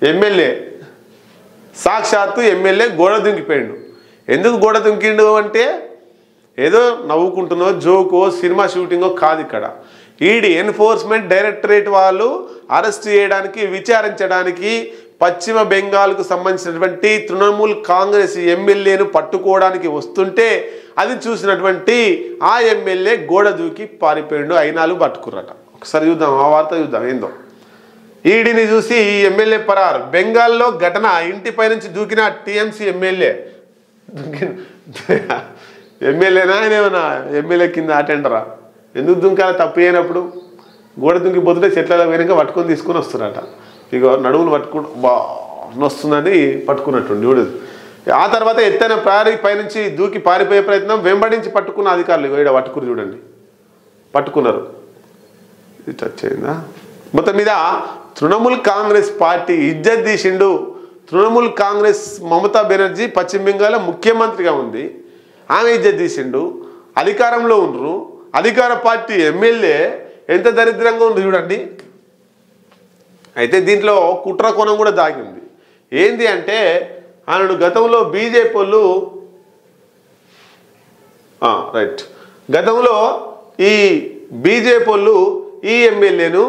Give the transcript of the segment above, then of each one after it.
MLA సాక్షాత్తు MLA గోడ దుంకిపోయిండు. ఎందుకు గోడ దుంకిండు అంటే ఏదో నవ్వుకుంటున్నో జోకో సినిమా షూటింగో కాదు. ఇక్కడ ఈడీ ఎన్ఫోర్స్మెంట్ డైరెక్టరేట్ వాళ్ళు అరెస్ట్ చేయడానికి విచారించడానికి పశ్చిమ బెంగాల్కు సంబంధించినటువంటి తృణమూల్ కాంగ్రెస్ ఎమ్మెల్యేను పట్టుకోవడానికి వస్తుంటే అది చూసినటువంటి ఆ ఎమ్మెల్యే గోడ దూకి పారిపోయిండు. అయినాలు పట్టుకుర్రట. ఒకసారి చూద్దాం, ఆ వార్త చూద్దాం ఏందో. ఈడీని చూసి ఈ ఎమ్మెల్యే పరారు. బెంగాల్లో ఘటన, ఇంటిపై నుంచి దూకిన టీఎంసీ ఎమ్మెల్యే. ఎమ్మెల్యేనా ఆయన ఏమన్నా ఎమ్మెల్యే కింద అటెండరా? ఎందుకు దుంకాల? తప్పు అయినప్పుడు గోడ దుంకి పోతుంటే చెట్ల వెనక పట్టుకొని తీసుకొని వస్తున్నారట. ఇక నడుములు పట్టుకుంటూ వస్తుందని పట్టుకున్నట్టు చూడదు. ఆ తర్వాత ఎత్తైన ప్రహరీ పైనుంచి దూకి పారిపోయే ప్రయత్నం, వెంబడించి పట్టుకున్న అధికారులు ఇక్కడ పట్టుకుని చూడండి, పట్టుకున్నారు. ఇది టచ్ అయిందా? మొత్తం మీద తృణమూల్ కాంగ్రెస్ పార్టీ ఇజ్జత్ తీసిండు. తృణమూల్ కాంగ్రెస్ మమతా బెనర్జీ పశ్చిమ బెంగాల్లో ముఖ్యమంత్రిగా ఉంది, ఆమె ఇజ్జత్ తీసిండు. అధికారంలో ఉండరు, అధికార పార్టీ ఎమ్మెల్యే ఎంత దరిద్రంగా ఉంది చూడండి. అయితే దీంట్లో కుట్ర కోణం కూడా దాగింది. ఏంది అంటే ఆయన గతంలో బీజేపీ వాళ్ళు రైట్ గతంలో ఈ బీజేపీ వాళ్ళు ఈ ఎమ్మెల్యేను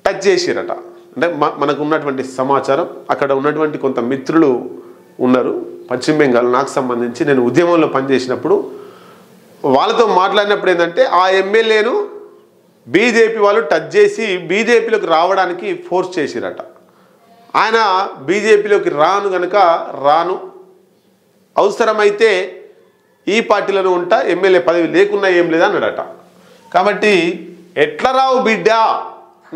టచ్ చేసిరట. అంటే మనకు ఉన్నటువంటి సమాచారం, అక్కడ ఉన్నటువంటి కొంత మిత్రులు ఉన్నారు పశ్చిమ బెంగాల్, నాకు సంబంధించి నేను ఉద్యమంలో పనిచేసినప్పుడు వాళ్ళతో మాట్లాడినప్పుడు ఏంటంటే ఆ ఎమ్మెల్యేను బీజేపీ వాళ్ళు టచ్ చేసి బీజేపీలోకి రావడానికి ఫోర్స్ చేసిరట. ఆయన బీజేపీలోకి రాను కనుక రాను, అవసరమైతే ఈ పార్టీలోనే ఉంటా, ఎమ్మెల్యే పదవి లేకున్నా ఏం లేదా అన్నాడట. కాబట్టి ఎట్లా రావు బిడ్డ,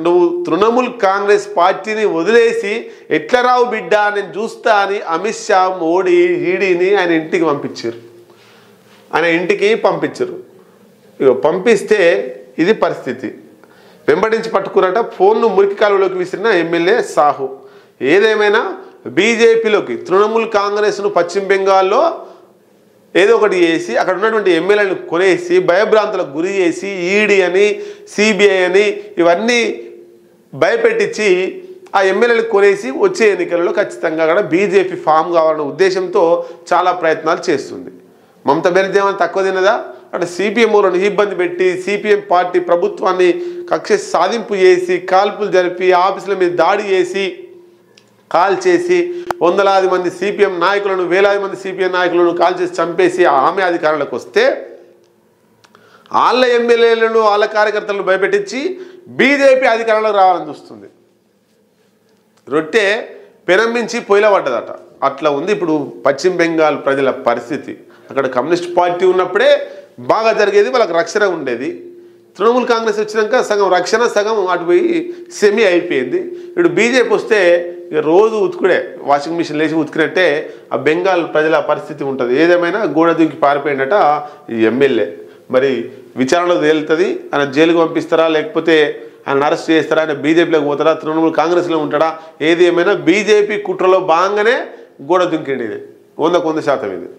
నువ్వు తృణమూల్ కాంగ్రెస్ పార్టీని వదిలేసి ఎట్లా రావు బిడ్డ నేను చూస్తా అని అమిత్ షా, మోడీ, ఈడీని ఆయన ఇంటికి పంపించారు. ఆయన ఇంటికి పంపించారు. ఇక పంపిస్తే ఇది పరిస్థితి. వెంబడించి పట్టుకున్నట. ఫోన్ను మురికి కాలువలోకి విసిరిన ఎమ్మెల్యే సాహు. ఏదేమైనా బీజేపీలోకి తృణమూల్ కాంగ్రెస్ను పశ్చిమ బెంగాల్లో ఏదో ఒకటి చేసి అక్కడ ఉన్నటువంటి ఎమ్మెల్యేలను కొనేసి భయభ్రాంతులకు గురి చేసి ఈడీ అని సిబిఐ అని ఇవన్నీ భయపెట్టించి ఆ ఎమ్మెల్యేలు కొనేసి వచ్చే ఎన్నికలలో ఖచ్చితంగా కూడా బీజేపీ ఫామ్ కావాలన్న ఉద్దేశంతో చాలా ప్రయత్నాలు చేస్తుంది. మమతా బెనర్జీ ఏమైనా తక్కువ తిన్నదా? అక్కడ సిపిఎంలను ఇబ్బంది పెట్టి సిపిఎం పార్టీ ప్రభుత్వాన్ని కక్ష సాధింపు చేసి కాల్పులు జరిపి ఆఫీసుల మీద దాడి చేసి కాల్ చేసి వందలాది మంది సిపిఎం నాయకులను, వేలాది మంది సిపిఎం నాయకులను కాల్ చేసి చంపేసి ఆమె అధికారంలోకి వస్తే వాళ్ళ ఎమ్మెల్యేలను వాళ్ళ కార్యకర్తలను భయపెట్టించి బీజేపీ అధికారంలోకి రావాలని చూస్తుంది. రొట్టె పెనంమించి పొయ్యిలో పడ్డదట. అట్లా ఉంది ఇప్పుడు పశ్చిమ బెంగాల్ ప్రజల పరిస్థితి. అక్కడ కమ్యూనిస్ట్ పార్టీ ఉన్నప్పుడే బాగా జరిగేది, వాళ్ళకి రక్షణ ఉండేది. తృణమూల్ కాంగ్రెస్ వచ్చినాక సగం రక్షణ సగం అటు పోయి సెమీ అయిపోయింది. ఇప్పుడు బీజేపీ వస్తే ఇక రోజు ఉతుకుడే, వాషింగ్ మిషన్ లేచి ఉతికినట్టే ఆ బెంగాల్ ప్రజల పరిస్థితి ఉంటుంది. ఏదేమైనా గోడ దూకి పారిపోయినట ఈ ఎమ్మెల్యే. మరి విచారణలో తేలుతుంది, ఆయన జైలుకు పంపిస్తారా లేకపోతే ఆయన అరెస్ట్ చేస్తారా, ఆయన బీజేపీలోకి పోతారా, తృణమూల్ కాంగ్రెస్లో ఉంటాడా? ఏది ఏమైనా బీజేపీ కుట్రలో భాగంగానే గోడ దుంకిండి. ఇది 100% ఇది.